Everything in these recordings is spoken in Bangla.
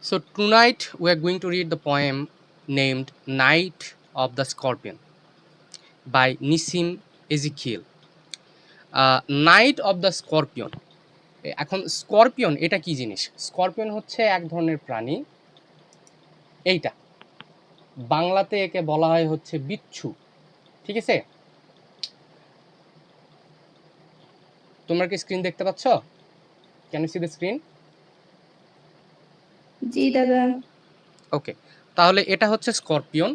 So tonight we are going to read the poem named Night of the Scorpion by Nissim Ezekiel. Night of the scorpion. এখন স্করপিয়ন এটা কি জিনিস? স্করপিয়ন হচ্ছে এক ধরনের প্রাণী। এইটা বাংলাতে একে বলা হয় হচ্ছে বিচ্ছু। ঠিক আছে, তোমরা কি স্ক্রিন দেখতে পাচ্ছ? Can you see the screen? জি দাদা। ওকে, তাহলে এটা হচ্ছে স্করপিয়ন।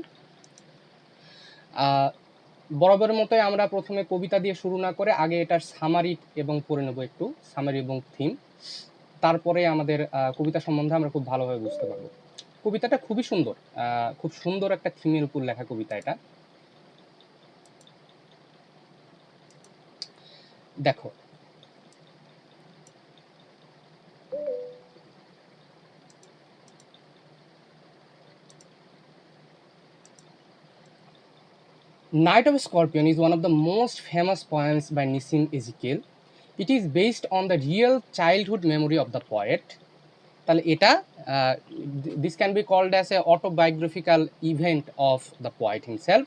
বরাবরের মতোই আমরা প্রথমে কবিতা দিয়ে শুরু না করে আগে এটার সামারি এবং পড়ে নেবো, একটু সামারি এবং থিম। তারপরে আমাদের কবিতা সম্বন্ধে আমরা খুব ভালোভাবে বুঝতে পারবো। কবিতাটা খুবই সুন্দর, খুব সুন্দর একটা থিমের উপর লেখা কবিতা এটা। দেখো, Night of a Scorpion is one of the most famous poems by Nissim Ezekiel. It is based on the real childhood memory of the poet. তাহলে এটা this can be called as a autobiographical event of the poet himself.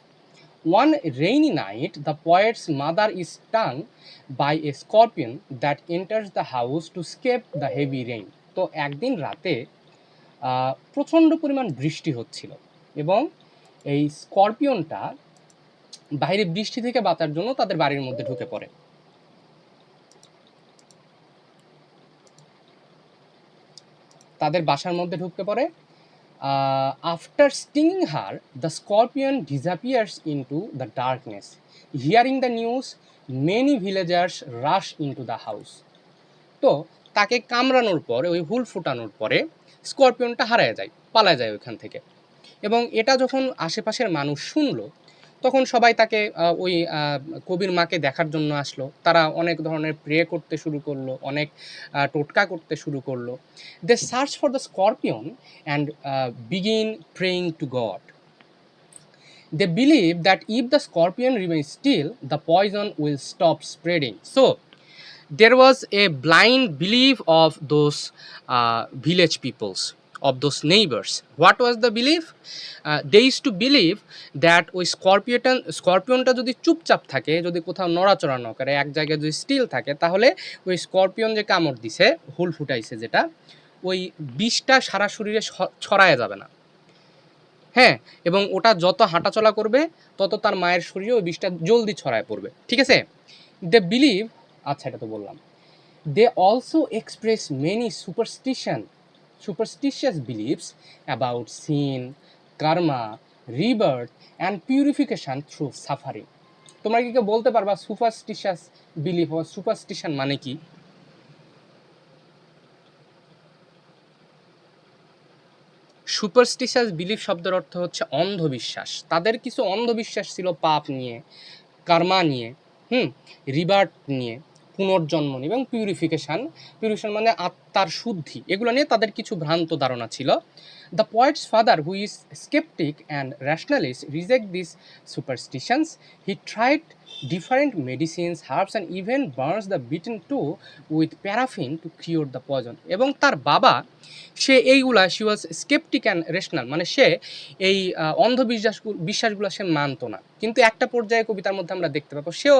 One rainy night, the poet's mother is stung by a scorpion that enters the house to escape the heavy rain. তো একদিন রাতে প্রচণ্ড পরিমাণ বৃষ্টি হচ্ছিল এবং এই স্করপিয়নটা বাইরে বৃষ্টি থেকে বাঁচার জন্য তাদের বাড়ির মধ্যে ঢুকে পড়ে। তাদের বাসার মধ্যে ঢুকে পড়ে। After stinging her, the scorpion disappears into the darkness. Hearing the news, many villagers rush into the house. তো তাকে কামড়ানোর পরে, ওই হুল ফুটানোর পরে স্করপিয়নটা হারায় যায়, পালায় যায় ওইখান থেকে। এবং এটা যখন আশেপাশের মানুষ শুনলো, তখন সবাই তাকে ওই কবির মাকে দেখার জন্য আসলো। তারা অনেক ধরনের প্রে করতে শুরু করলো, অনেক টোটকা করতে শুরু করলো। They search for the scorpion and begin praying to God. They believe that if the scorpion remains still, the poison will stop spreading. So there was a blind belief of those village peoples, of those neighbors. What was the belief? They used to believe that ওই স্করপিয়নটা যদি চুপচাপ থাকে, যদি কোথাও নড়াচড়া না করে, এক জায়গায় যদি স্টিল থাকে, তাহলে ওই স্করপিয়ন যে কামড় দিছে, হুল ফুটাইছে যেটা, ওই বিষটা সারা শরীরে ছড়ায় যাবে না। হ্যাঁ, এবং ওটা যত হাঁটাচলা করবে তত তার মায়ের শরীরে ওই বিষটা জলদি ছড়ায় পড়বে। ঠিক আছে, দে বিলিভ, আচ্ছা এটা তো বললাম। They also express many superstitious beliefs about sin, karma, rebirth, and purification through suffering. তোমরা কি কেউ বলতে পারবা সুপারস্টিশিয়াস বিলিফ বা সুপারস্টিশন মানে কি? সুপারস্টিশিয়াস বিলিফ শব্দের অর্থ হচ্ছে অন্ধবিশ্বাস। তাদের কিছু অন্ধবিশ্বাস ছিল পাপ নিয়ে, কার্মা নিয়ে, রিবার্থ নিয়ে, পুনর্জন্ম নিয়ে, এবং পিউরিফিকেশান মানে আত্মার শুদ্ধি, এগুলো নিয়ে তাদের কিছু ভ্রান্ত ধারণা ছিল। The poet's father, who is skeptic and rationalist, reject these superstitions. He tried different medicines, herbs, and even burns the beaten toe with paraffin to cure the poison. এবং তার বাবা, সে এইগুলা, she was skeptic and rational, মানে সে এই বিশ্বাসগুলো সে মানতো না, কিন্তু একটা পর্যায়ে কবিতার মধ্যে আমরা দেখতে পাবো সেও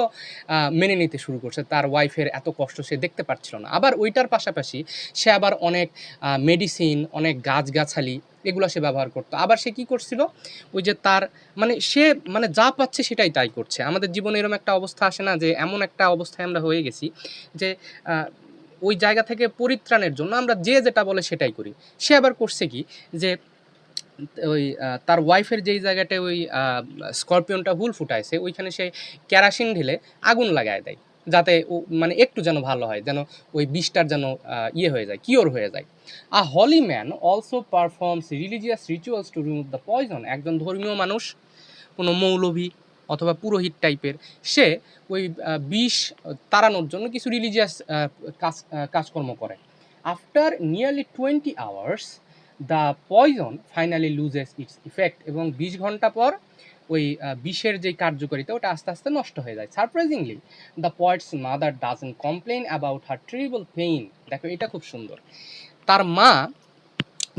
মেনে নিতে শুরু করছে। তার ওয়াইফের এত কষ্ট সে দেখতে পারছিল না। আবার ওইটার পাশাপাশি সে আবার অনেক মেডিসিন, অনেক গাছগাছালি, এগুলো সে ব্যবহার করতো। আবার সে কি করছিল, ওই যে তার মানে সে মানে যা পাচ্ছে সেটাই তাই করছে। আমাদের জীবনে এরকম একটা অবস্থা আসে না, যে এমন একটা অবস্থায় আমরা হয়ে গেছি যে ওই জায়গা থেকে পরিত্রাণের জন্য আমরা যে যেটা বলে সেটাই করি। সে আবার করছে কি, যে ওই তার ওয়াইফের যেই জায়গাটায় ওই স্করপিয়নটা হুল ফুটাইছে, ওইখানে সে কেরাসিন ঢেলে আগুন লাগায় দেয়, যাতে ও মানে একটু যেন ভালো হয়, যেন ওই বিষটার যেন ইয়ে হয়ে যায়, কিওর হয়ে যায়। A holy man also performs religious rituals to remove the poison. একজন ধর্মীয় মানুষ, কোনো মৌলভী অথবা পুরোহিত টাইপের, সে ওই বিষ তাড়ানোর জন্য কিছু রিলিজিয়াস কাজকর্ম করে। After nearly 20 hours the poison finally loses it's effect. এবং 20 ঘন্টা পর ওই বিষের যে কার্যকারিতা ওটা আস্তে আস্তে নষ্ট হয়ে যায়। Surprisingly the poet's mother doesn't complain about her tribal pain. দেখো এটা খুব সুন্দর। তার মা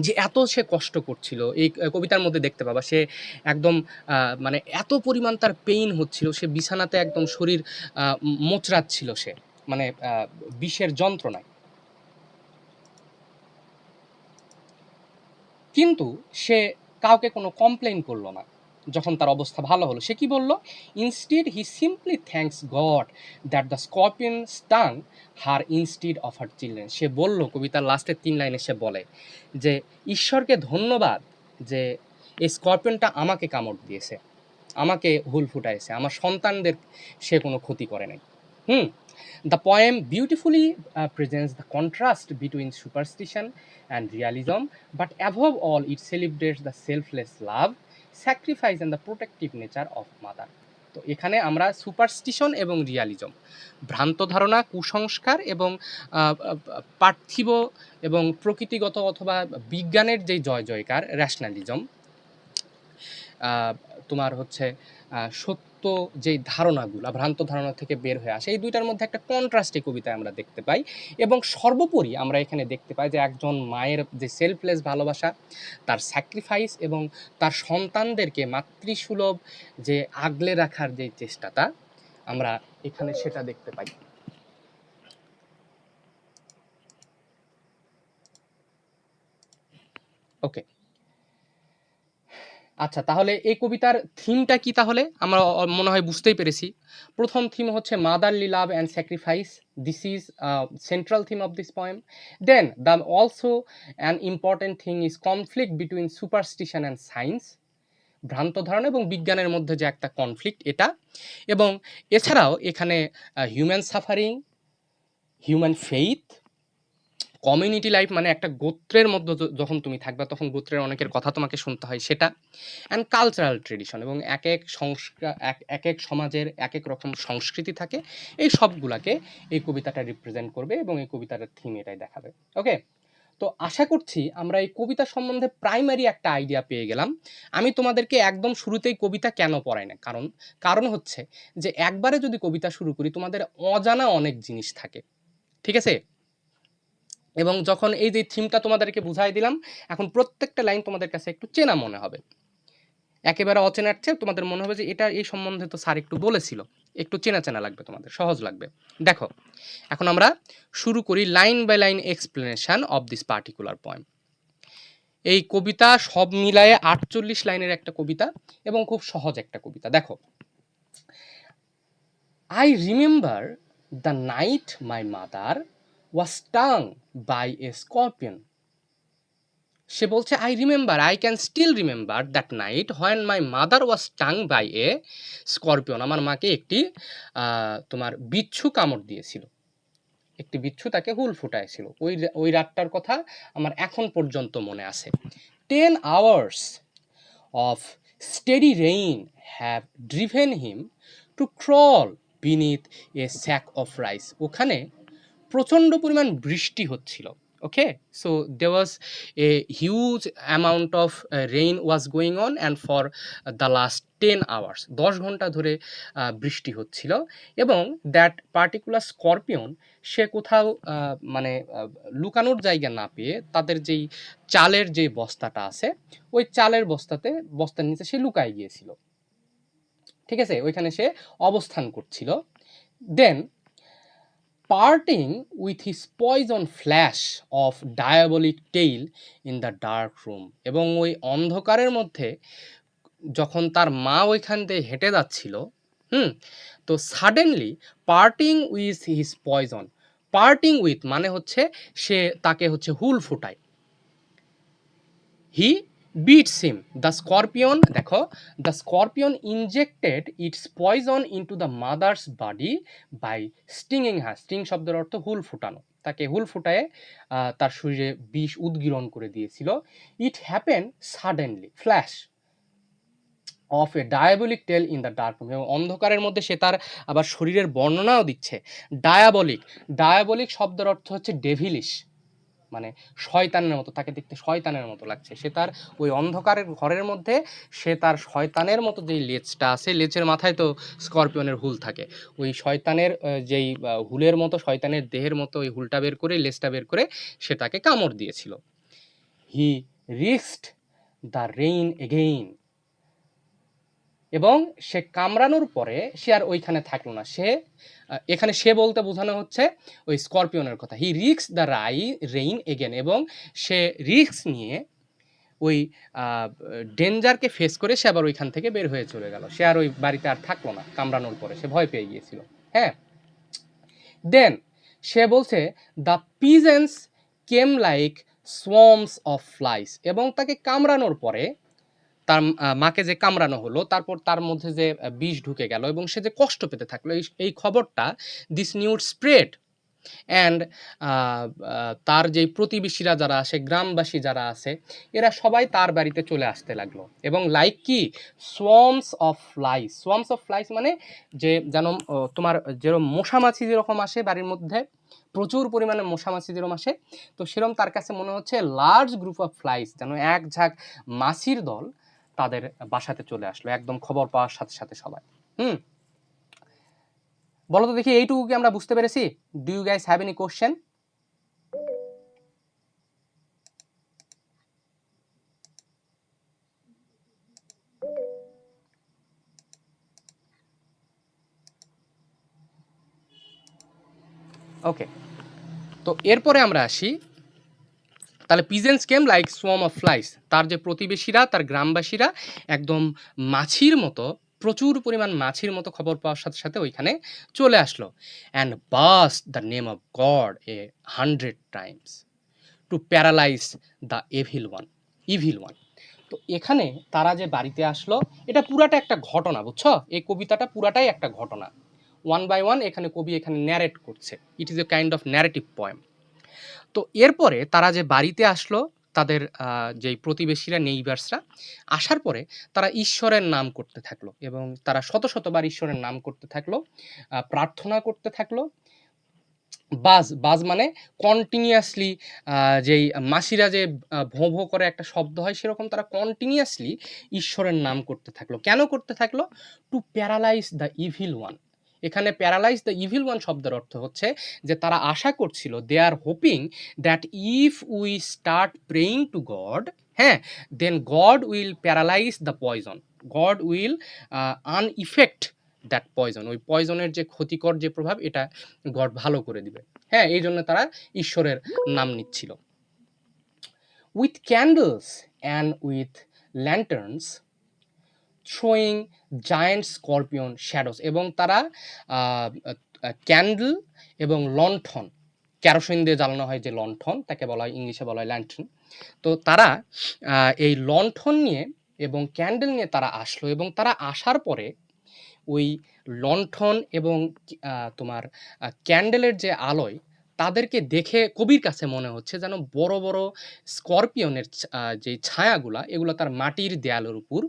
যে এত সে কষ্ট করছিল, এই কবিতার মধ্যে দেখতে পাবা সে একদম মানে এত পরিমাণ তার পেইন হচ্ছিল, সে বিছানাতে একদম শরীর মোচড়াচ্ছিল সে, মানে বিষের যন্ত্রণায়। কিন্তু সে কাউকে কোনো কমপ্লেইন করলো না। যখন তার অবস্থা ভালো হলো, সে কি বলল? Instead he simply thanks God that the scorpion stung her instead of her children. সে বলল, কবিতার লাস্টের 3 লাইনে সে বলে যে ঈশ্বরকে ধন্যবাদ যে এই স্করপিয়নটা আমাকে কামড় দিয়েছে, আমাকে হুল ফুটাইছে, আমার সন্তানদের সে কোনো ক্ষতি করে নাই। হুম। The poem beautifully presents the contrast between superstition and realism, but above all, it celebrates the selfless love, sacrifice, and the protective nature of mother. তো এখানে আমরা সুপারস্টিশন এবং রিয়ালিজম, ভ্রান্ত ধারণা, কুসংস্কার এবং পার্থিব এবং প্রকৃতিগত অথবা বিজ্ঞানের যে জয় জয়কার র্যাশনালিজম, তোমার হচ্ছে সত্য যে ধারণাগুলো ভ্রান্ত ধারণা থেকে বের হয়ে আসে, এই দুইটার মধ্যে একটা কন্ট্রাস্ট এই কবিতায় আমরা দেখতে পাই। এবং সর্বোপরি আমরা এখানে দেখতে পাই যে একজন মায়ের যে সেলফলেস ভালোবাসা, তার স্যাক্রিফাইস এবং তার সন্তানদেরকে মাতৃসুলভ যে আগলে রাখার যে চেষ্টাটা আমরা এখানে সেটা দেখতে পাই। ওকে, আচ্ছা, তাহলে এই কবিতার থিমটা কি? তাহলে আমরা মনে হয় বুঝতেই পেরেছি। প্রথম থিম হচ্ছে motherly love and sacrifice, this is central theme of this poem. Then the also an important thing is conflict between superstition and science, ভ্রান্ত ধারণা এবং বিজ্ঞানের মধ্যে যে একটা কনফ্লিক্ট এটা। এবং এছাড়াও এখানে human suffering, human faith, community life, মানে একটা গোত্রের মধ্যে যখন তুমি থাকবা তখন গোত্রের অনেকের কথা তোমাকে শুনতে হয় সেটা, অ্যান্ড কালচারাল ট্রেডিশন, এবং এক এক সংস্কার এক এক সমাজের এক এক রকম সংস্কৃতি থাকে, এই সবগুলাকে এই কবিতাটা রিপ্রেজেন্ট করবে এবং এই কবিতার থিম এটাই দেখাবে। ওকে, তো আশা করছি আমরা এই কবিতা সম্বন্ধে প্রাইমারি একটা আইডিয়া পেয়ে গেলাম। আমি তোমাদেরকে একদম শুরুতেই কবিতা কেন পড়াই না, কারণ হচ্ছে যে একবারে যদি কবিতা শুরু করি তোমাদের অজানা অনেক জিনিস থাকে, ঠিক আছে? এবং যখন এই যে থিমটা তোমাদেরকে বুঝাই দিলাম, এখন প্রত্যেকটা লাইন তোমাদের কাছে একটু চেনা মনে হবে। একেবারে অচেনার চেয়ে তোমাদের মনে হবে যে এটা এই সম্বন্ধে তো স্যার একটু বলেছিল, একটু চেনা চেনা লাগবে, তোমাদের সহজ লাগবে। দেখো, এখন আমরা শুরু করি line by line explanation of this particular poem. এই কবিতা সব মিলায়ে 48 লাইনের একটা কবিতা এবং খুব সহজ একটা কবিতা। দেখো, I remember the night my mother was stung by a scorpion. সে বলছে I remember, I can still remember that night when my mother was stung by a scorpion. আমার মাকে একটি তোমার বিচ্ছু কামড় দিয়েছিল, একটি বিচ্ছু তাকে হুল ফুটাইছিল। ওই রাতটার কথা আমার এখন পর্যন্ত মনে আছে। 10 hours of steady rain have driven him to crawl beneath a sack of rice. ওখানে প্রচণ্ড পরিমাণ বৃষ্টি হচ্ছিল। ওকে, so there was a huge amount of rain was going on and for the last 10 hours 10 ঘন্টা ধরে বৃষ্টি হচ্ছিল। এবং দ্যাট পার্টিকুলার স্করপিয়ন, সে কোথাও মানে লুকানোর জায়গা না পেয়ে তাদের যেই চালের যে বস্তাটা আছে ওই চালের বস্তার নিচে সে লুকায় গিয়েছিল, ঠিক আছে? ওইখানে সে অবস্থান করছিল। Then parting with his poison flash of diabolic tail in the dark room. এবং ওই অন্ধকারের মধ্যে যখন তার মা ওইখান দিয়ে হেঁটে যাচ্ছিল, তো suddenly parting with his poison, parting with মানে হচ্ছে সে তাকে হচ্ছে হুল ফুটায়, he beats him the scorpion. দেখো, the scorpion injected its poison into the mother's body by stinging her. Sting শব্দের অর্থ হুল ফুটানো, তাকে হুল ফুটায় তার শরীরে বিষ উদ্গীরণ করে দিয়েছিল। It happen suddenly flash of a diabolic tail in the dark room. এবং অন্ধকারের মধ্যে সে তার আবার শরীরের বর্ণনাও দিচ্ছে। ডায়াবলিক, ডায়াবলিক শব্দের অর্থ হচ্ছে ডেভিলিশ, মানে শয়তানের মতো, তাকে দেখতে শয়তানের মতো লাগছে। সে তার ওই অন্ধকারের ঘরের মধ্যে সে তার শয়তানের মতো যেই লেজটা আছে, লেজের মাথায় তো স্করপিয়নের হুল থাকে, ওই শয়তানের যেই হুলের মতো, শয়তানের দেহের মতো ওই হুলটা বের করে, লেজটা বের করে সে তাকে কামড় দিয়েছিল। হি রিস্কড দ্য রেইন এগেইন। এবং সে কামড়ানোর পরে সে আর ওইখানে থাকলো না। সে এখানে সে বলতে বোঝানো হচ্ছে ওই স্করপিয়নের কথা। হি রিস্ক দ্য রেইন এগেন, এবং সে রিস্ক নিয়ে ওই ডেঞ্জারকে ফেস করে সে আবার ওইখান থেকে বের হয়ে চলে গেল। সে আর ওই বাড়িতে আর থাকলো না কামড়ানোর পরে, সে ভয় পেয়ে গিয়েছিল। হ্যাঁ, দেন সে বলছে the peasants came like সোয়ার্মস of flies, এবং তাকে কামড়ানোর পরে তার মাকে যে কামড়ানো হলো, তারপর তার মধ্যে যে বিষ ঢুকে গেল এবং সে যে কষ্ট পেতে থাকলো, এই খবরটা দিস নিউজ স্প্রেড। অ্যান্ড তার যেই প্রতিবেশীরা যারা আসে, গ্রামবাসী যারা আছে, এরা সবাই তার বাড়িতে চলে আসতে লাগলো। এবং লাইক কি সোয়ার্মস অফ ফ্লাইস, সোয়ার্মস অফ ফ্লাইস মানে যে যেন তোমার যেরকম মশামাছি যেরকম আসে বাড়ির মধ্যে, প্রচুর পরিমাণে মশামাছি যেরকম আসে, তো সেরকম তার কাছে মনে হচ্ছে লার্জ গ্রুপ অফ ফ্লাইস, যেন এক ঝাঁক মাছির দল তাদের বাসাতে চলে আসলো একদম খবর পাওয়ার সাথে সাথে সবাই। বলো তো দেখি, এইটুকু কি আমরা বুঝতে পেরেছি? Do you guys have any question? Okay, তো এরপরে আমরা আসি, তাহলে peasants came like swarm of flies, তার যে প্রতিবেশীরা, তার গ্রামবাসীরা একদম মাছির মতো, প্রচুর পরিমাণ মাছির মতো খবর পাওয়ার সাথে সাথে ওইখানে চলে আসলো। And buzz the name of god 100 times to paralyse the evil one. তো এখানে তারা যে বাড়িতে আসলো, এটা পুরাটা একটা ঘটনা, বুঝছো? এই কবিতাটা পুরাটাই একটা ঘটনা, ওয়ান বাই ওয়ান এখানে কবি এখানে ন্যারেট করছে। It is a kind of narrative poem. তো এরপরে তারা যে বাড়িতে আসলো, তাদের যেই প্রতিবেশীরা, নেইবার্সরা আসার পরে তারা ঈশ্বরের নাম করতে থাকলো, এবং তারা শত শতবার ঈশ্বরের নাম করতে থাকলো, প্রার্থনা করতে থাকলো। বাজ মানে কন্টিনিউয়াসলি, যেই মাসিরা যে ভোঁ ভোঁ করে একটা শব্দ হয়, সেরকম তারা কন্টিনিউয়াসলি ঈশ্বরের নাম করতে থাকলো। কেন করতে থাকলো? To paralyse the evil one. এখানে প্যারালাইজ দ্য ইভিল ওয়ান শব্দের অর্থ হচ্ছে যে তারা আশা করছিল, they are hoping that if we start praying to God, হ্যাঁ, then God will paralyse the poison, God will uneffect that poison, ওই পয়জনের যে ক্ষতিকর যে প্রভাব, এটা গড ভালো করে দিবে। হ্যাঁ, এই জন্য তারা ঈশ্বরের নাম নিচ্ছিল। With candles and with lanterns throwing giant scorpion shadows, এবং তারা ক্যান্ডেল এবং লণ্ঠন, কেরোসিন দিয়ে জ্বালানো হয় যে লণ্ঠন, তাকে বলা হয়, ইংলিশে বলা হয় ল্যান্টার্ন। তো তারা এই লণ্ঠন নিয়ে এবং ক্যান্ডেল নিয়ে তারা আসলো, এবং তারা আসার পরে ওই লণ্ঠন এবং তোমার ক্যান্ডেলের যে আলোয় তাদেরকে দেখে কবির কাছে মনে হচ্ছে যেন বড় বড় স্করপিয়নের যে ছায়াগুলা, এগুলো তার মাটির দেয়ালের উপর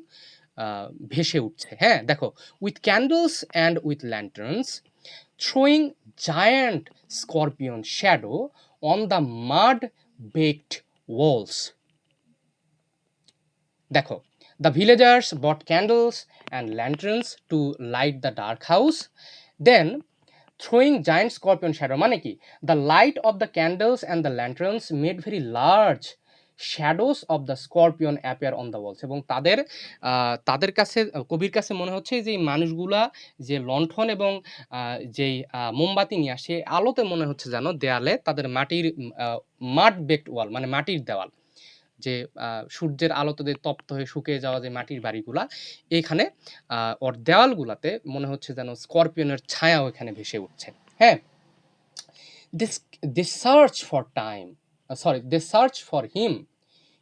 ভেসে উঠছে। হ্যাঁ, দেখো, with candles and with lanterns throwing giant scorpion shadow on the mud baked walls. দেখো, the villagers bought candles and lanterns to light the dark house, then throwing giant scorpion shadow, মানে কি, the light of the candles and the lanterns made very large shadows of the scorpion appear on the walls, এবং তাদের কাছে, কবির কাছে মনে হচ্ছে যে মানুষগুলা যে লণ্ঠন এবং যেই মোমবাতি নিয়ে আসে, আলোতে মনে হচ্ছে যেন দেয়ালে তাদের মাটির মাড বেকড ওয়াল, মানে মাটির দেওয়াল, যে সূর্যের আলোতে যে তপ্ত হয়ে শুকিয়ে যাওয়া যে মাটির বাড়িগুলা, এখানে ওর দেওয়ালগুলাতে মনে হচ্ছে যেন স্করপিয়নের ছায়া ওখানে ভেসে উঠছে। হ্যাঁ, this search for time, they search for him,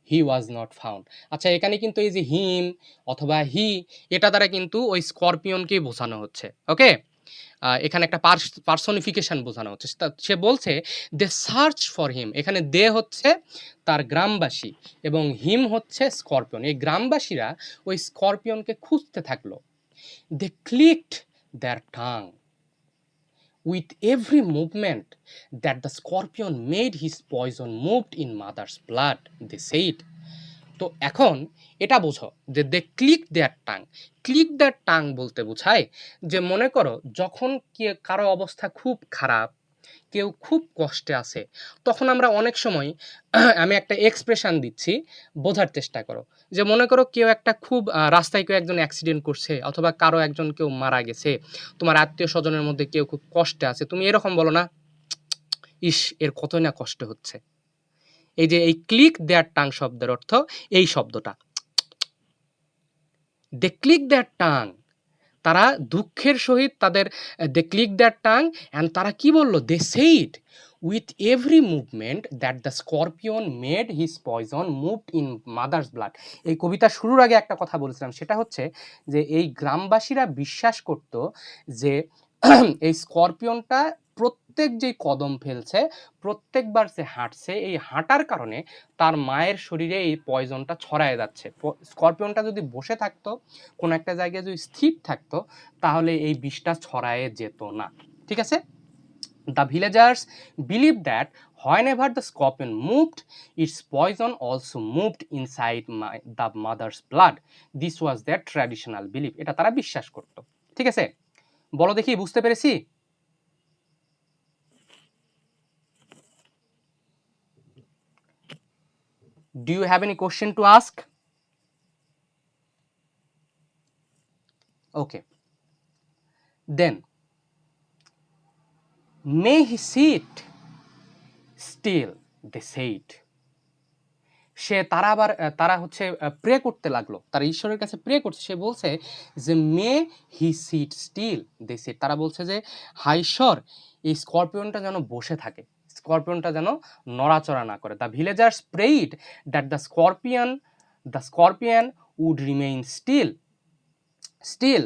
he was not found. আচ্ছা, এখানে কিন্তু এই যে হিম অথবা হি, এটা দ্বারা কিন্তু ওই স্করপিয়নকেই বোঝানো হচ্ছে। ওকে, এখানে একটা পার্সনিফিকেশন বোঝানো হচ্ছে। সে বলছে দে সার্চ ফর হিম, এখানে দে হচ্ছে তার গ্রামবাসী এবং হিম হচ্ছে স্করপিয়ন। এই গ্রামবাসীরা ওই স্করপিয়নকে খুঁজতে থাকলো। They clicked their tongue with every movement that the scorpion made his poison moved in mother's blood, they said. তো এখন এটা বোঝো যে they click their tongue, click their tongue বলতে বোঝায় যে মনে করো যখন কারো অবস্থা খুব খারাপ, কেউ খুব কষ্টে আছে, তখন আমরা অনেক সময় আমি একটা এক্সপ্রেশন দিচ্ছি, বোঝার চেষ্টা করো। যে মনে করো কেউ একটা খুব রাস্তায় কেউ একজন অ্যাক্সিডেন্ট করছে অথবা কারো একজন কেউ মারা গেছে, তোমার আত্মীয় স্বজনের মধ্যে কেউ খুব কষ্টে আছে, তুমি এরকম বলো না, ইস এর কতই না কষ্ট হচ্ছে। এই যে এই ক্লিক দেয়ার টাং শব্দের অর্থ এই শব্দটা, দে ক্লিক দেয়ার টাং, তারা দুঃখের সহিত তাদের they click their tongue, and তারা কি বলল, they said with every movement that the scorpion made his poison moved in mother's blood. এই কবিতা শুরুর আগে একটা কথা বলেছিলাম, সেটা হচ্ছে যে এই গ্রামবাসীরা বিশ্বাস করত যে এই স্করপিয়নটা প্রত্যেক যেই কদম ফেলছে, প্রত্যেকবার সে হাঁটছে, এই হাঁটার কারণে তার মায়ের শরীরে এই পয়জনটা ছড়ায় যাচ্ছে। স্করপিয়নটা যদি বসে থাকতো, কোনো একটা জায়গায় যদি স্থির থাকতো, তাহলে এই বিষটা ছড়ায় যেত না। ঠিক আছে? The villagers believed that whenever the scorpion moved, its poison also moved inside the mother's blood. This was their traditional belief. এটা তারা বিশ্বাস করত। ঠিক আছে? বলো দেখি, বুঝতে পেরেছি? Do you have any question to ask? Okay. Then, may he sit still, they said. সে তারা আবার তারা হচ্ছে প্রে করতে লাগলো, তারা ঈশ্বরের কাছে প্রে করছে। সে বলছে যে মে হি সিট স্টিল, দে সেড, তারা বলছে যে হাই ঈশ্বর, এই স্করপিয়নটা যেন বসে থাকে, স্করপিয়নটা যেন নড়াচড়া না করে। The villagers prayed that the scorpion would remain still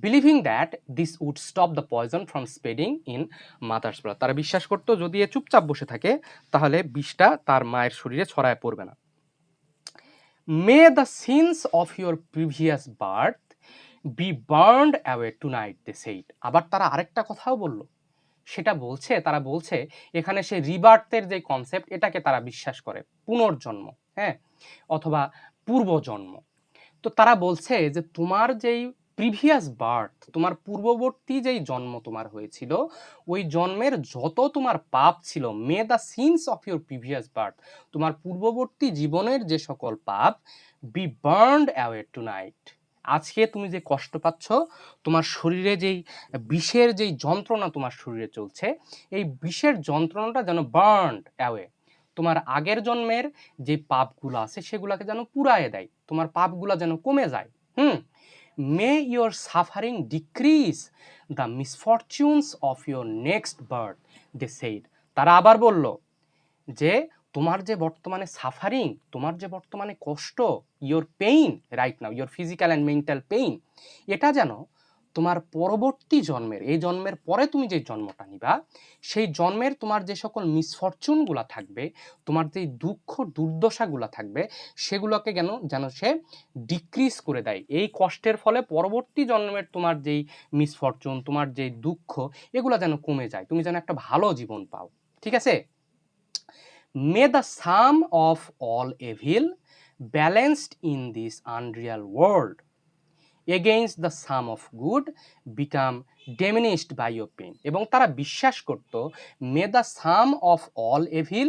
believing that this would stop the poison from spreading in mother's blood. তারা বিশ্বাস করতো যদি এ চুপচাপ বসে থাকে, তাহলে বিষটা তার মায়ের শরীরে ছড়ায় পড়বে না। May the sins of your previous birth be burned away tonight, they said. আবার তারা আরেকটা কথাও বলল, সেটা বলছে, তারা বলছে এখানে সে রিবার্থের যে কনসেপ্ট, এটাকে তারা বিশ্বাস করে, পুনর্জন্ম, হ্যাঁ, অথবা পূর্বজন্ম। তো তারা বলছে যে তোমার যেই প্রিভিয়াস বার্থ, তোমার পূর্ববর্তী যেই জন্ম তোমার হয়েছিল, ওই জন্মের যত তোমার পাপ ছিল, may the sins of your previous birth, তোমার পূর্ববর্তী জীবনের যে সকল পাপ, বি বার্নড অ্যাওয়ে টুনাইট, আজকে তুমি যে কষ্ট পাচ্ছ, তোমার শরীরে যেই বিষের যেই যন্ত্রণা তোমার শরীরে চলছে, এই বিষের যন্ত্রণাটা যেন বার্নড অ্যাওয়ে, তোমার আগের জন্মের যে পাপগুলো আছে সেগুলোকে যেন পুড়ায় দেয়, তোমার পাপগুলো যেন কমে যায়। May your suffering decrease the misfortunes of your next birth, they said. তারা আবার বলল যে তোমার যে বর্তমানে সাফারিং, তোমার যে বর্তমানে কষ্ট, your pain right now, your physical and mental pain, এটা যেন তোমার পরবর্তী জন্মের, এই জন্মের পরে তুমি যে জন্মটা নিবা, সেই জন্মের তোমার যে সকল মিসফরচুনগুলা থাকবে, তোমার যে দুঃখ দুর্দশাগুলা থাকবে, সেগুলোকে যেন সে ডিক্রিজ করে দেয়। এই কষ্টের ফলে পরবর্তী জন্মের তোমার যেই মিসফরচুন, তোমার যেই দুঃখ, এগুলো যেন কমে যায়, তুমি যেন একটা ভালো জীবন পাও। ঠিক আছে? May the sum of all evil balanced in this unreal world against the sum of good become diminished by your pain. এবং তারা বিশ্বাস করত may the sum of all evil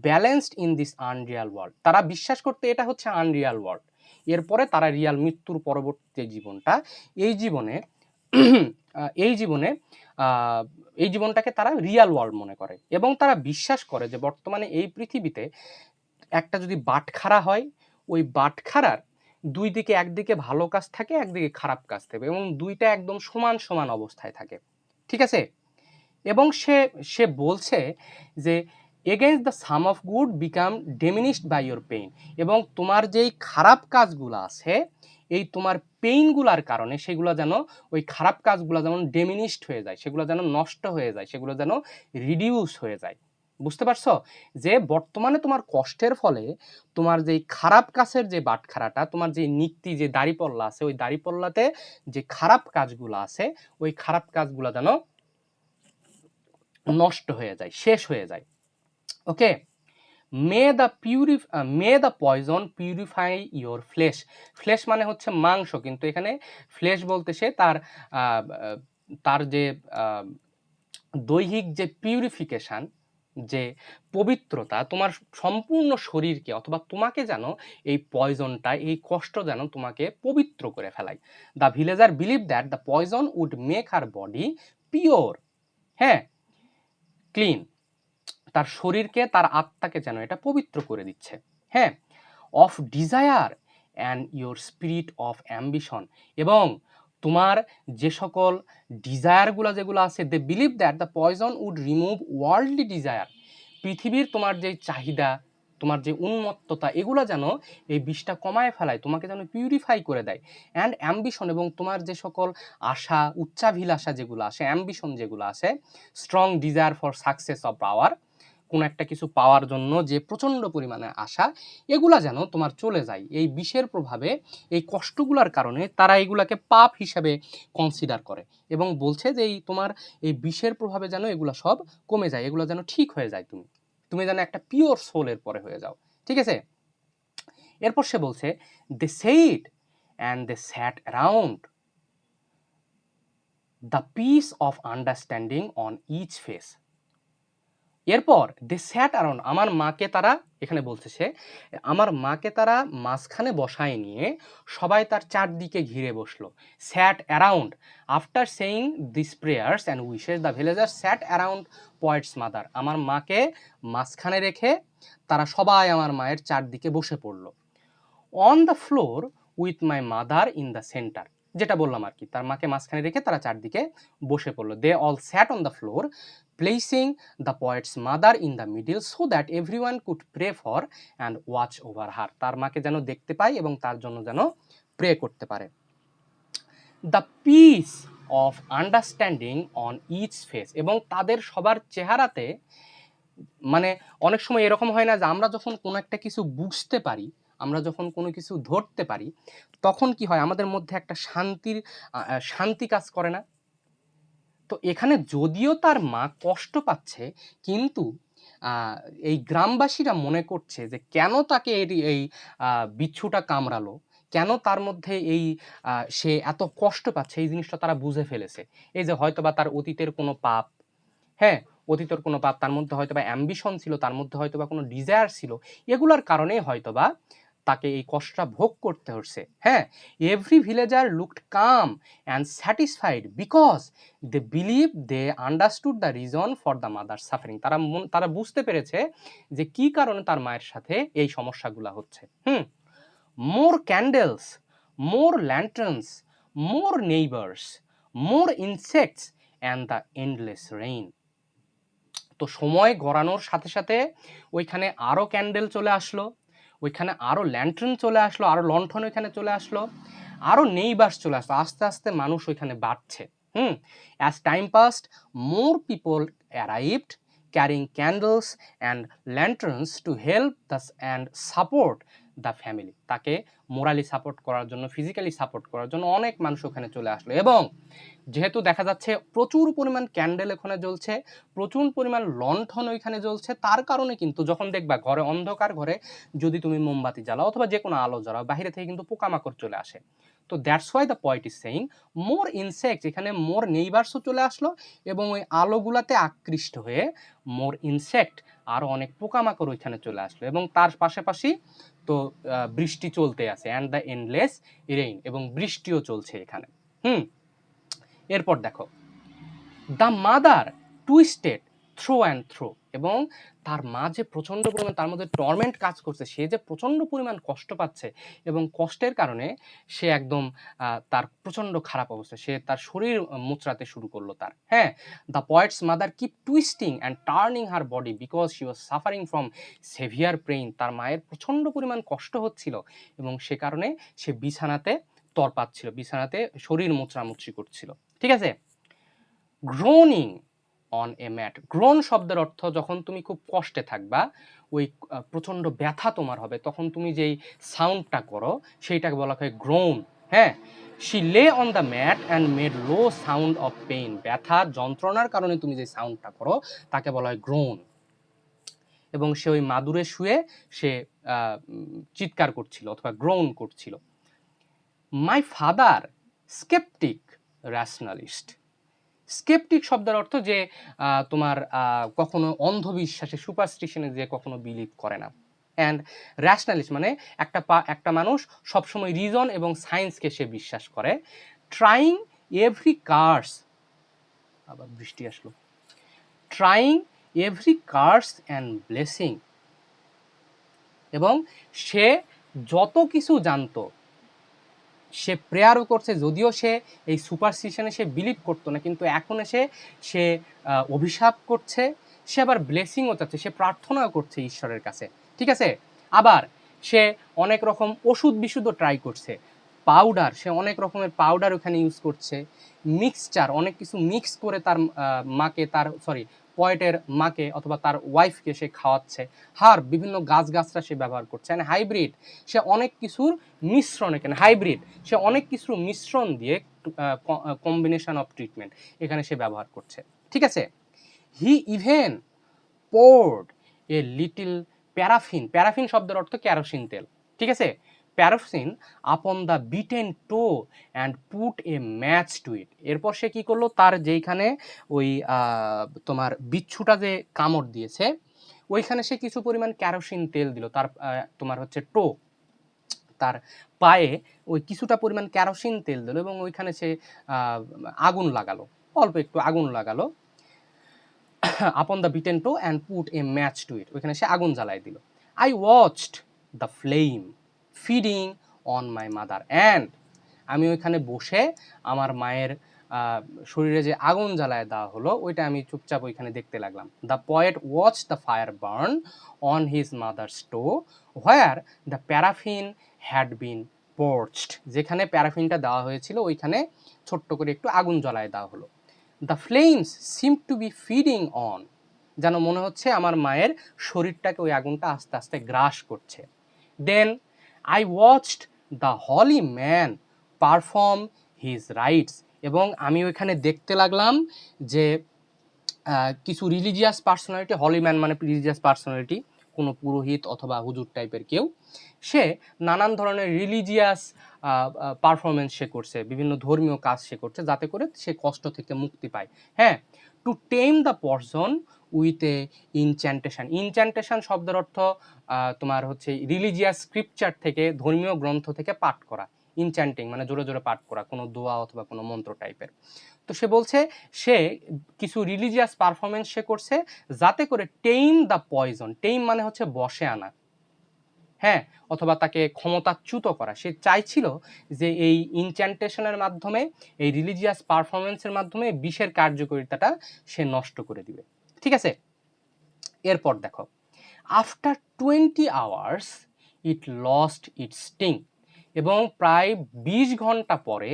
balanced in this unreal world, তারা বিশ্বাস করতে এটা হচ্ছে আনরিয়াল ওয়ার্ল্ড। এরপরে তারা রিয়াল, মৃত্যুর পরবর্তী জীবনটা, এই জীবনে এই জীবনে এই জীবনটাকে তারা রিয়াল ওয়ার্ল্ড মনে করে, এবং তারা বিশ্বাস করে যে বর্তমানে এই পৃথিবীতে একটা যদি বাটখারা হয়, ওই বাটখারার দুই দিকে, একদিকে ভালো কাজ থাকে, একদিকে খারাপ কাজ থাকে, এবং দুইটা একদম সমান সমান অবস্থায় থাকে। ঠিক আছে? এবং সে বলছে যে against the sum of good become diminished by your pain, এবং তোমার যেই খারাপ কাজগুলো আছে, এই তোমার পেইনগুলার কারণে সেগুলো যেন, ওই খারাপ কাজগুলো যেমন ডিমিনিশড হয়ে যায়, সেগুলো যেন নষ্ট হয়ে যায়, সেগুলো যেন রিডিউস হয়ে যায়। বুঝতে পারছো? যে বর্তমানে তোমার কষ্টের ফলে তোমার যেই খারাপ কাজের যে বাটখারাটা, তোমার যে নিক্তি, যে দাড়িপল্লা আছে, ওই দাড়িপল্লাতে যে খারাপ কাজগুলো আছে, ওই খারাপ কাজগুলো যেন নষ্ট হয়ে যায়, শেষ হয়ে যায়। Okay, may the poison purify your flesh. Flesh মানে হচ্ছে মাংস, কিন্তু এখানে ফ্লেশ বলতে সে তার যে দৈহিক যে পিউরিফিকেশান, যে পবিত্রতা তোমার সম্পূর্ণ শরীরকে অথবা তোমাকে যেন এই পয়জনটা, এই কষ্ট যেন তোমাকে পবিত্র করে ফেলায়। The villager believe that the poison would make her body pure, হ্যাঁ, ক্লিন। তার শরীরকে, তার আত্মাকে যেন এটা পবিত্র করে দিচ্ছে, হ্যাঁ। Of desire and your spirit of ambition, এবং তোমার যে সকল ডিজায়ারগুলো যেগুলো আছে, they believe that the poison would remove worldly desire, পৃথিবীর তোমার যে চাহিদা, তোমার যে উন্মত্ততা, এগুলো যেন এই বিষটা কমায় ফেলায়, তোমাকে যেন পিউরিফাই করে দেয়। অ্যান্ড অ্যাম্বিশন, এবং তোমার যে সকল আশা, উচ্চাভিলাষা যেগুলো আসে, অ্যাম্বিশন যেগুলো আসে, strong desire for success of power, কোনো একটা কিছু পাওয়ার জন্য যে প্রচণ্ড পরিমাণে আশা, এগুলা যেন তোমার চলে যায় এই বিষের প্রভাবে। এই কষ্টগুলোর কারণে তারা এগুলাকে পাপ হিসাবে কনসিডার করে এবং বলছে যে এই তোমার এই বিষের প্রভাবে যেন এগুলা সব কমে যায়, এগুলো যেন ঠিক হয়ে যায়, তুমি যেন একটা পিওর সোলের পরে হয়ে যাও, ঠিক আছে। এরপর সে বলছে, they said and they sat around the peace of understanding on each face. এরপর দে স্যাট অ্যারাউন্ড, আমার মাকে তারা, এখানে বলছে সে, আমার মাকে তারা মাঝখানে বসায় নিয়ে সবাই তার চারদিকে ঘিরে বসলো। Sat around, after saying this prayers and wishes the villager sat around poet's mother, আমার মাকে মাঝখানে রেখে তারা সবাই আমার মায়ের চারদিকে বসে পড়লো। On the floor with my mother in the centre, যেটা বললাম আর কি, তার মাকে মাঝখানে রেখে তারা চারদিকে বসে পড়লো। They all sat on the floor placing the poet's mother in the middle so that everyone could pray for and watch over her, তার মাকে যেন দেখতে পায় এবং তার জন্য যেন প্রে করতে পারে। The peace of understanding on each face, এবং তাদের সবার চেহারাতে, মানে অনেক সময় এরকম হয় না যে আমরা যখন কোনো একটা কিছু বুঝতে পারি, আমরা যখন কোনো কিছু ধরতে পারি, তখন কি হয় আমাদের মধ্যে একটা শান্তি কাজ করে না? তো এখানে যদিও তার মা কষ্ট পাচ্ছে, কিন্তু এই গ্রামবাসীরা মনে করছে যে কেন তাকে এই বিচ্ছুটা কামড়ালো, কেন তার মধ্যে এই সে এত কষ্ট পাচ্ছে, এই জিনিসটা তারা বুঝে ফেলেছে। এই যে হয়তোবা তার অতীতের কোনো পাপ, হ্যাঁ, অতীতের কোনো পাপ, তার মধ্যে হয়তোবা অ্যাম্বিশন ছিল, তার মধ্যে হয়তোবা কোনো ডিজায়ার ছিল, এগুলোর কারণেই হয়তোবা তাকে এই কষ্টটা ভোগ করতে হচ্ছে, হ্যাঁ। Every villager looked calm and satisfied because they believe they understood the reason for the mother suffering, তারা বুঝতে পেরেছে যে কি কারণে তার মায়ের সাথে এই সমস্যাগুলো হচ্ছে। More candles, more lanterns, more neighbours, more insects and the endless rain. তো সময় গড়ানোর সাথে সাথে ওইখানে আরও ক্যান্ডেল চলে আসলো, ওইখানে আরও ল্যান্টার্ন চলে আসলো, আরও লণ্ঠন ওইখানে চলে আসলো, আরও নেইবার্স চলে আসলো, আস্তে আস্তে মানুষ ওইখানে বাড়ছে। As time past more people arrived carrying candles and ল্যান্টার্নস to help the and support the family, তাকে মোরালি সাপোর্ট করার জন্য, ফিজিক্যালি সাপোর্ট করার জন্য অনেক মানুষ ওখানে চলে আসলো। এবং যেহেতু দেখা যাচ্ছে প্রচুর পরিমাণ ক্যান্ডেল ওখানে জ্বলছে, প্রচুর পরিমাণ লণ্ঠন ওইখানে জ্বলছে, তার কারণে কিন্তু যখন দেখবা ঘরে, অন্ধকার ঘরে যদি তুমি মোমবাতি জ্বালাও অথবা যে কোনো আলো জ্বালাও, বাইরে থেকে কিন্তু পোকামাকড় চলে আসে। তো that's why the poet is saying more insects, এখানে মোর নেইবার্সও চলে আসলো এবং ওই আলোগুলাতে আকৃষ্ট হয়ে মোর ইনসেক্ট, আরও অনেক পোকামাকড় ওইখানে চলে আসলো, এবং তার পাশাপাশি তো বৃষ্টি চলতে আছে, অ্যান্ড দ্য এন্ডলেস রেইন, এবং বৃষ্টিও চলছে এখানে। এরপর দেখো, the mother twisted through and through, এবং তার মা যে প্রচণ্ড পরিমাণ তার মধ্যে টর্মেন্ট কাজ করছে, সে যে প্রচণ্ড পরিমাণ কষ্ট পাচ্ছে এবং কষ্টের কারণে সে একদম তার প্রচণ্ড খারাপ অবস্থা, সে তার শরীর মুচড়াতে শুরু করলো তার, হ্যাঁ। The poet's mother keep twisting and turning her body because she was suffering from severe pain, তার মায়ের প্রচণ্ড পরিমাণ কষ্ট হচ্ছিল এবং সে কারণে সে বিছানাতে তরপাচ্ছিল, বিছানাতে শরীর মুচড়ামুচড়ি করছিল, ঠিক আছে। Groaning on a mat, groan শব্দের অর্থ যখন তুমি খুব কষ্টে থাকবা, ওই প্রচণ্ড ব্যথা তোমার হবে, তখন তুমি যেই সাউন্ডটা করো সেইটাকে বলা হয় গ্রোন, হ্যাঁ। She lay on the mat and made low sound of pain, ব্যথা যন্ত্রণার কারণে তুমি যে সাউন্ডটা করো তাকে বলা হয় গ্রোন। এবং সে ওই মাদুরে শুয়ে সে চিৎকার করছিল অথবা গ্রোন করছিল। মাই ফাদার স্কেপটিক র্যাশনালিস্ট স্কেপটিক শব্দের অর্থ যে তোমার কখনো অন্ধবিশ্বাসে, সুপারস্টিশনে যে কখনো বিলিভ করে না। অ্যান্ড র্যাশনালিস্ট মানে একটা মানুষ সবসময় রিজন এবং সায়েন্সকে সে বিশ্বাস করে। ট্রাইং এভরি কার্স, আবার বৃষ্টি আসলো, trying every curse and blessing, এবং সে যত কিছু জানতো সে প্রেয়ারও করছে, যদিও সে এই সুপারস্টিশনে সে বিলিভ করতো না, কিন্তু এখন এসে সে অভিশাপ করছে, সে আবার ব্লেসিংও চাচ্ছে, সে প্রার্থনাও করছে ঈশ্বরের কাছে, ঠিক আছে। আবার সে অনেক রকম ওষুধ বিশুদ্ধ ট্রাই করছে, পাউডার, সে অনেক রকমের পাউডার ওখানে ইউজ করছে, মিক্সচার, অনেক কিছু মিক্স করে তার মাকে, পয়েটের মাকে অথবা তার ওয়াইফকে সে খাওয়াচ্ছে, বিভিন্ন গাছগাছরা সে ব্যবহার করছে, অ্যান্ড হাইব্রিড, সে অনেক কিছুর মিশ্রণ, এখানে হাইব্রিড, সে অনেক কিছুর মিশ্রণ দিয়ে কম্বিনেশন অফ ট্রিটমেন্ট এখানে সে ব্যবহার করছে, ঠিক আছে। He even poured a little paraffin, paraffin শব্দের অর্থ কেরোসিন তেল, ঠিক আছে, paraffin upon the bitten toe and put a match to it. এরপর সে কি করলো, তার যেইখানে ওই তোমার বিচ্ছুটা যে কামড় দিয়েছে ওইখানে সে কিছু পরিমাণ কেরোসিন তেল দিল, তার তোমার হচ্ছে টো, তার পায়ে ওই কিছুটা পরিমাণ কেরোসিন তেল দিল এবং ওইখানে সে আগুন লাগালো, অল্প একটু আগুন লাগালো, upon the bitten toe and put a match to it, ওইখানে সে আগুন জ্বালাই দিল। I watched the flame feeding on my mother, and আমি ওইখানে বসে আমার মায়ের শরীরে যে আগুন জ্বালায় দেওয়া হলো ওইটা আমি চুপচাপ ওইখানে দেখতে লাগলাম। The poet watch the fire burn on his mother's toe where the paraffin had been poured, যেখানে প্যারাফিনটা দেওয়া হয়েছিল ওইখানে ছোট্ট করে একটু আগুন জ্বালায় দেওয়া হলো। The flames seem to be feeding on, যেন মনে হচ্ছে আমার মায়ের শরীরটাকে ওই আগুনটা আস্তে আস্তে গ্রাস করছে। Then I watched the holy man perform his rites, এবং আমি ওইখানে দেখতে লাগলাম যে কিছু রিলিজিয়াস পার্সোনালিটি, হলি ম্যান মানে রিলিজিয়াস পার্সোনালিটি, কোনো পুরোহিত অথবা হুজুর টাইপের কেউ, সে নানান ধরনের রিলিজিয়াস পারফরমেন্স সে করছে, বিভিন্ন ধর্মীয় কাজ সে করছে যাতে করে সে কষ্ট থেকে মুক্তি পায়। হ্যাঁ, টু টেম দ্য পারসন উইথ এ ইনচ্যান্টেশন, ইনচ্যান্টেশন শব্দের অর্থ তোমার হচ্ছে রিলিজিয়াস স্ক্রিপচার থেকে, ধর্মীয় গ্রন্থ থেকে পাঠ করা, ইনচ্যান্টিং মানে জোরে জোরে পাঠ করা কোনো দোয়া অথবা কোনো মন্ত্র টাইপের। তো সে বলছে সে কিছু রিলিজিয়াস পারফরমেন্স সে করছে যাতে করে টেইম দ্য পয়জন, টেইম মানে হচ্ছে বশে আনা, হ্যাঁ, অথবা তাকে ক্ষমতাচ্যুত করা। সে চাইছিল যে এই ইনচ্যান্টেশনের মাধ্যমে, এই রিলিজিয়াস পারফরমেন্সের মাধ্যমে বিষের কার্যকারিতাটা সে নষ্ট করে দিবে, ঠিক আছে। এরপর দেখো, after 20 hours it lost it's sting, এবং প্রায় 20 ঘন্টা পরে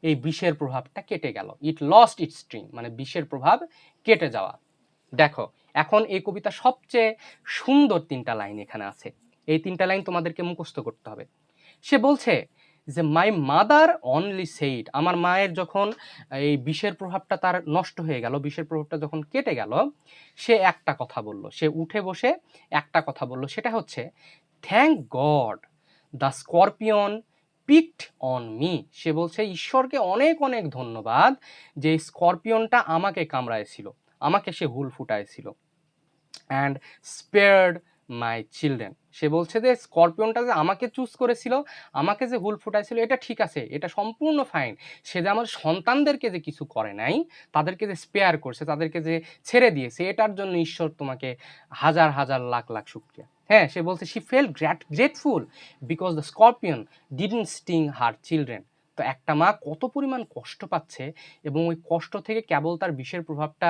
এই বিষের প্রভাবটা কেটে গেল। ইট লস্ট ইটস স্টিং মানে বিষের প্রভাব কেটে যাওয়া। দেখো এখন এই কবিতা সবচেয়ে সুন্দর 3টা লাইন এখানে আছে, এই 3টা লাইন তোমাদেরকে মুখস্থ করতে হবে। সে বলছে যে মাই মাদার অনলি সেইড, আমার মায়ের যখন এই বিষের প্রভাবটা তার নষ্ট হয়ে গেল, বিষের প্রভাবটা যখন কেটে গেল, সে একটা কথা বলল, সে উঠে বসে একটা কথা বলল, সেটা হচ্ছে thank God the scorpion picked on me. সে বলছে ঈশ্বরকে অনেক অনেক ধন্যবাদ যে স্করপিয়নটা আমাকে কামড়ায়ছিল, আমাকে সে হুল ফুটায়ছিল। অ্যান্ড স্পেয়ার্ড মাই চিলড্রেন, সে বলছে যে স্করপিয়নটা যে আমাকে চুজ করেছিল, আমাকে যে হুল ফুটাইছিল, এটা ঠিক আছে, এটা সম্পূর্ণ ফাইন। সে যে আমার সন্তানদেরকে যে কিছু করে নাই, তাদেরকে যে স্পেয়ার করছে, তাদেরকে যে ছেড়ে দিয়েছে, এটার জন্য ঈশ্বর তোমাকে হাজার হাজার লাখ লাখ শুকরিয়া। হ্যাঁ, সে বলছে she felt grateful because the scorpion didn't sting her children. তো একটা মা কত পরিমাণ কষ্ট পাচ্ছে এবং ওই কষ্ট থেকে কেবল তার বিষের প্রভাবটা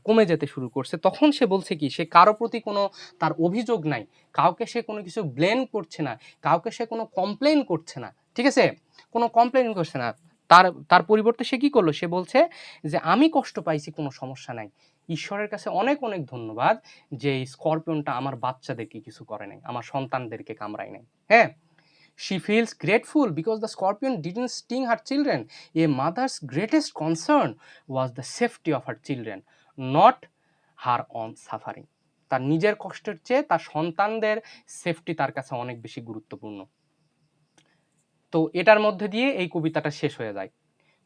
কমে যেতে শুরু করছে, তখন সে বলছে কি, সে কারো প্রতি কোনো তার অভিযোগ নাই, কাউকে সে কোনো কিছু ব্লেম করছে না, কাউকে সে কোনো কমপ্লেন করছে না, ঠিক আছে, কোনো কমপ্লেন করছে না। তার তার পরিবর্তে সে কি করলো, সে বলছে যে আমি কষ্ট পাইছি, কোনো সমস্যা নাই, ঈশ্বরের কাছে অনেক অনেক ধন্যবাদ যে এই স্করপিয়নটা আমার বাচ্চাদেরকে কিছু করে নাই, আমার সন্তানদেরকে কামড়ায় নাই। হ্যাঁ, she feels grateful because the scorpion didn't sting her children. A mother's greatest concern was the safety of her children, not her own suffering. তার নিজের কষ্টের চেয়ে তার সন্তানদের সেফটি তার কাছে অনেক বেশি গুরুত্বপূর্ণ। তো এটার মধ্যে দিয়ে এই কবিতাটা শেষ হয়ে যায়।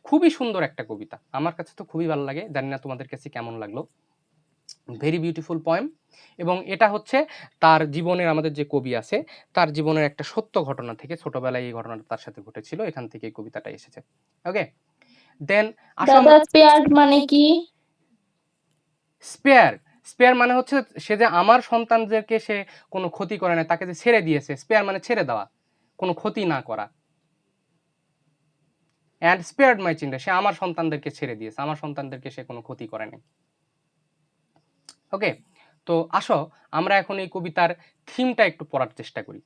খুবই সুন্দর একটা কবিতা, আমার কাছে তো খুবই ভালো লাগে, জানি না তোমাদের কাছে কেমন লাগলো। Very beautiful poem. এবং এটা হচ্ছে তার জীবনের, আমাদের যে কবি আছে তার জীবনের একটা সত্য ঘটনা থেকে, ছোটবেলায় এই ঘটনাটা তার সাথে ঘটেছিল, এখান থেকে এই কবিতাটা এসেছে। ওকে, দেন আসো দাদা স্পেয়ার্ড মানে কি? স্পেয়ার, স্পেয়ার মানে হচ্ছে সে যে আমার সন্তানদেরকে সে কোনো ক্ষতি করে না, তাকে যে ছেড়ে দিয়েছে, স্পেয়ার মানে ছেড়ে দেওয়া, কোনো ক্ষতি না করা। অ্যান্ড স্পেয়ার্ড মাই চিলড্রেন, সে আমার সন্তানদেরকে ছেড়ে দিয়েছে, আমার সন্তানদেরকে সে কোনো ক্ষতি করে নাই। ওকে, তো আসো আমরা এখন এই কবিতার থিমটা একটু পড়ার চেষ্টা করি।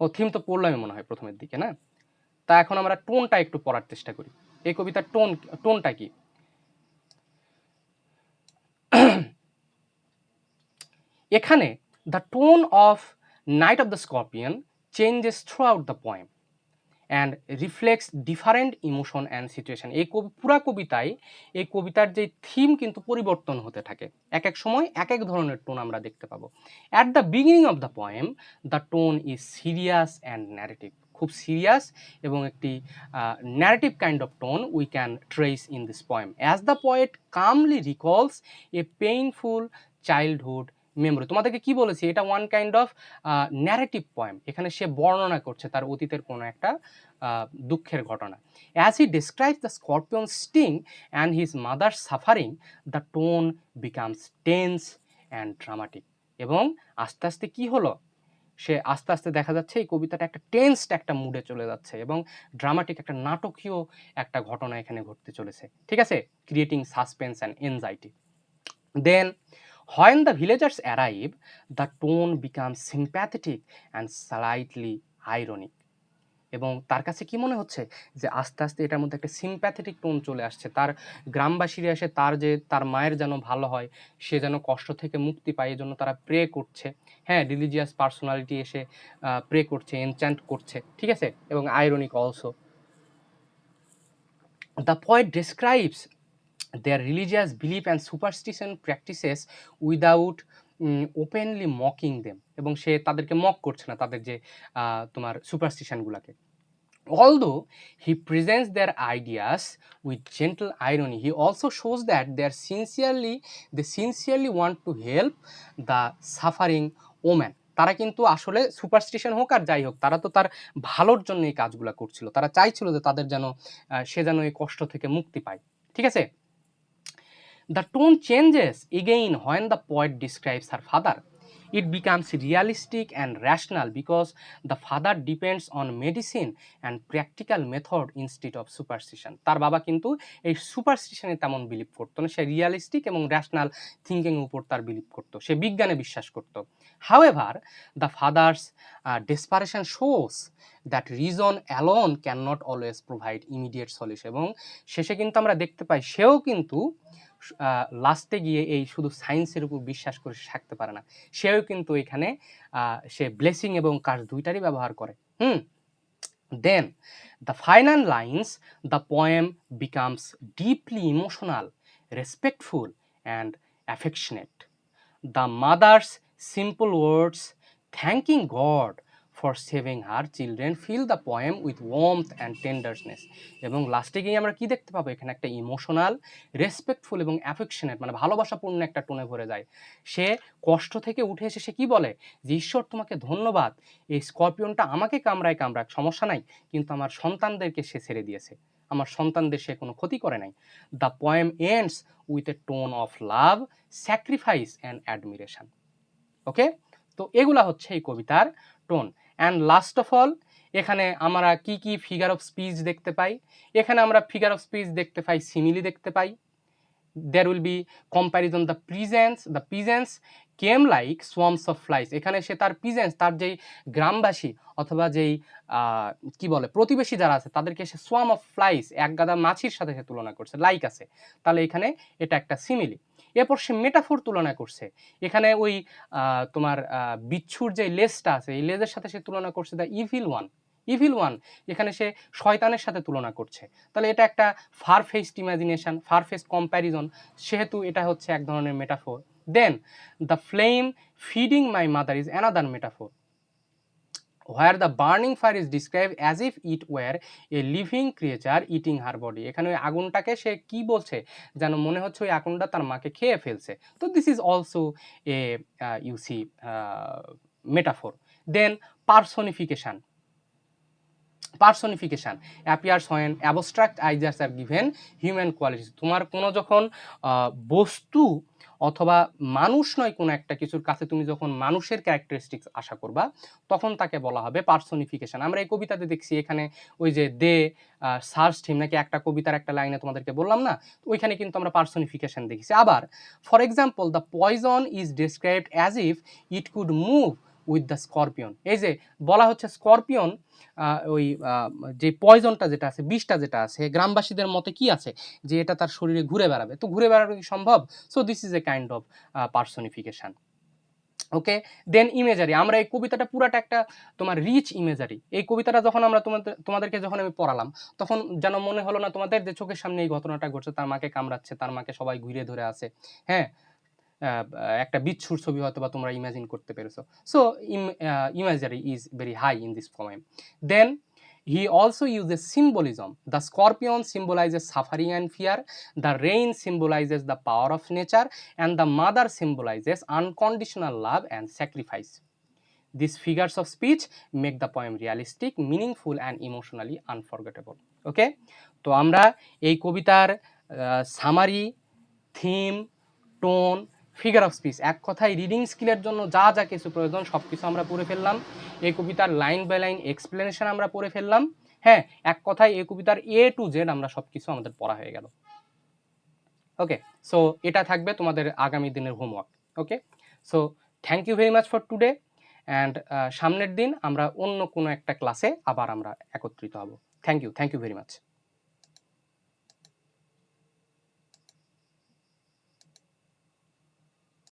ও থিম তো পড়লামই মনে হয় প্রথমের দিকে, না? তা এখন আমরা টোনটা একটু পড়ার চেষ্টা করি। এই কবিতার টোনটা কি? এখানে the tone of night of the scorpion changes through out the poem and reflects different emotion and situation. এই পুরা কবিতায় এই কবিতার যে থিম কিন্তু পরিবর্তন হতে থাকে, এক এক সময় এক এক ধরনের টোন আমরা দেখতে পাবো। At the beginning of the poem the tone is serious and narrative, খুব সিরিয়াস এবং একটি narrative kind of tone we can trace in this poem as the poet calmly recalls a painful childhood memory. তোমাদেরকে কি বলেছি, এটা one kind of narrative poem, এখানে সে বর্ণনা করছে তার অতীতের কোনো একটা দুঃখের ঘটনা। As he describes the scorpion sting and his mother suffering the tone becomes tense and dramatic. এবং আস্তে আস্তে কি হলো, সে আস্তে আস্তে দেখা যাচ্ছে এই কবিতাটা একটা টেন্সড একটা মুডে চলে যাচ্ছে এবং ড্রামাটিক একটা নাটকীয় একটা ঘটনা এখানে ঘটতে চলেছে, ঠিক আছে, creating suspense and anxiety. Then when the villagers arrive, the tone becomes sympathetic and slightly ironic. এবং তার কাছে কি মনে হচ্ছে যে আস্তে আস্তে এটার মধ্যে একটা সিম্প্যাথেটিক টোন চলে আসছে, তার গ্রামবাসীরা এসে তার মায়ের যেন ভালো হয়, সে যেন কষ্ট থেকে মুক্তি পায়, এজন্য তারা প্রে করছে। হ্যাঁ, রিলিজিয়াস পার্সোনালিটি এসে প্রে করছে, এনচ্যান্ট করছে, ঠিক আছে, এবং ironic also. The poet describes their religious belief and superstition practices without openly mocking them, এবং সে তাদেরকে মক করছে না, তাদের যে তোমার সুপারস্টিশনগুলোকে। Although he presents their ideas with gentle irony, he also shows that they sincerely want to help the suffering woman. তারা কিন্তু আসলে সুপারস্টিশন হোক আর যাই হোক, তারা তো তার ভালোর জন্য এই কাজগুলো করছিল, তারা চাইছিল যে তাদের যেন সে যেন এই কষ্ট থেকে মুক্তি পায়, ঠিক আছে। The tone changes again when the poet describes her father. It becomes realistic and rational because the father depends on medicine and practical method instead of superstition. তার বাবা কিন্তু এই সুপারস্টিশনে তেমন বিলিভ করতো না, সে রিয়ালিস্টিক এবং র্যাশনাল থিঙ্কিং উপর তার বিলিভ করতো, সে বিজ্ঞানে বিশ্বাস করতো। However, the father's desperation shows that reason alone cannot always provide immediate solution. এবং শেষে কিন্তু আমরা দেখতে পাই সেও কিন্তু লাস্টে গিয়ে এই শুধু সায়েন্সের উপর বিশ্বাস করে থাকতে পারে না, সেও কিন্তু এখানে সে ব্লেসিং এবং কার্স দুইটারই ব্যবহার করে। Then the final lines the poem becomes deeply emotional, respectful and affectionate. The mother's simple words thanking God for saving her children fill the poem with warmth and tenderness. এবং লাস্টে গিয়ে আমরা কি দেখতে পাবো, এখানে একটা ইমোশনাল, রেসপেক্টফুল এবং অ্যাফেকশনেট মানে ভালোবাসাপূর্ণ একটা টোনে ভরে যায়। সে কষ্ট থেকে উঠে এসে সে কি বলে যে ঈশ্বর তোমাকে ধন্যবাদ, এই স্করপিয়নটা আমাকে কামড়ায় সমস্যা নাই, কিন্তু আমার সন্তানদেরকে সে ছেড়ে দিয়েছে, আমার সন্তানদের সে কোনো ক্ষতি করে নাই। The poem ends with a tone of love, sacrifice and admiration. Okay, তো এগুলা হচ্ছে এই কবিতার tone. And last of all, এখানে আমরা কি কি ফিগার অফ স্পিচ দেখতে পাই? এখানে আমরা ফিগার অফ স্পিচ দেখতে পাই, সিমিলি দেখতে পাই। there will be comparison, the peasants came like swarms of flies। এখানে সে তার পিজেন্টস, তার যেই গ্রামবাসী অথবা যেই কি বলে প্রতিবেশী যারা আছে তাদেরকে সে সোয়াম অফ ফ্লাইস, এক গাদা মাছির সাথে সে তুলনা করছে, লাইক আছে, তাহলে এখানে এটা একটা সিমিলি। এরপর সে মেটাফোর তুলনা করছে, এখানে ওই তোমার বিচ্ছুর যে লেজটা আছে এই লেজের সাথে সে তুলনা করছে দ্য ইভিল ওয়ান, এখানে সে শয়তানের সাথে তুলনা করছে, তাহলে এটা একটা far fetched imagination, far fetched comparison, সেহেতু এটা হচ্ছে এক ধরনের metaphor. Then the flame feeding my mother is another metaphor. where the burning fire is described as if it were a living creature eating her body. এখানে ওই আগুনটাকে সে কি বলছে, যেন মনে হচ্ছে ওই আগুনটা তার মাকে খেয়ে ফেলছে। তো this is also a you see metaphor. Then personification. Personification appears when abstract ideas are given human qualities. তোমার কোনো যখন বস্তু অথবা মানুষ নয় কোনো একটা কিছুর কাছে তুমি যখন মানুষের ক্যারেক্টারিস্টিক্স আশা করবা, তখন তাকে বলা হবে পার্সোনিফিকেশন। আমরা এই কবিতাতে দেখছি এখানে ওই যে দে সার্চড হিম নাকি একটা কবিতার একটা লাইনে তোমাদেরকে বললাম না, ওইখানে কিন্তু আমরা পার্সোনিফিকেশন দেখেছি। আবার for example the poison is described as if it could move with the scorpion. এই যে বলা হচ্ছে স্করপিয়ন, ওই যে পয়জনটা যেটা আছে, বিষটা যেটা আছে, গ্রামবাসীদের মতে কি আছে যে এটা তার শরীরে ঘুরে বেড়াবে, তো ঘুরে বেড়ানো কি সম্ভব? So this is a kind of personification. Okay, then imagery. আমরা এই কবিতাটা পুরাটা একটা তোমার রিচ ইমেজারি। এই কবিতাটা যখন আমরা তোমাদেরকে যখন আমি পড়ালাম, তখন যেন মনে হলো না তোমাদের যে চোখের সামনে এই ঘটনাটা ঘটছে, তার মাকে কামড়াচ্ছে, তার মাকে সবাই ঘুরে ধরে আছে, হ্যাঁ, একটা বিচ্ছুর ছবি হয়তো বা তোমরা ইমাজিন করতে পেরেছো। So imagery is very high in this poem. Then he also uses symbolism. The scorpion symbolizes suffering and fear, the rain symbolizes the power of nature, and the mother symbolizes unconditional love and sacrifice. These figures of speech make the poem realistic, meaningful, and emotionally unforgettable. Okay, তো আমরা এই কবিতার summary, theme, tone, figure of speech, এক কথায় রিডিং স্কিলের জন্য যা যা কিছু প্রয়োজন সব কিছু আমরা পড়ে ফেললাম। এই কবিতার লাইন বাই লাইন এক্সপ্লেনেশন আমরা পড়ে ফেললাম। হ্যাঁ, এক কথায় এই কবিতার এ টু জেড আমরা সব কিছু আমাদের পড়া হয়ে গেল। ওকে, সো এটা থাকবে তোমাদের আগামী দিনের homework. Okay, so thank you very much for today, and সামনের দিন আমরা অন্য কোনো একটা ক্লাসে আবার আমরা একত্রিত হব। Thank you very much.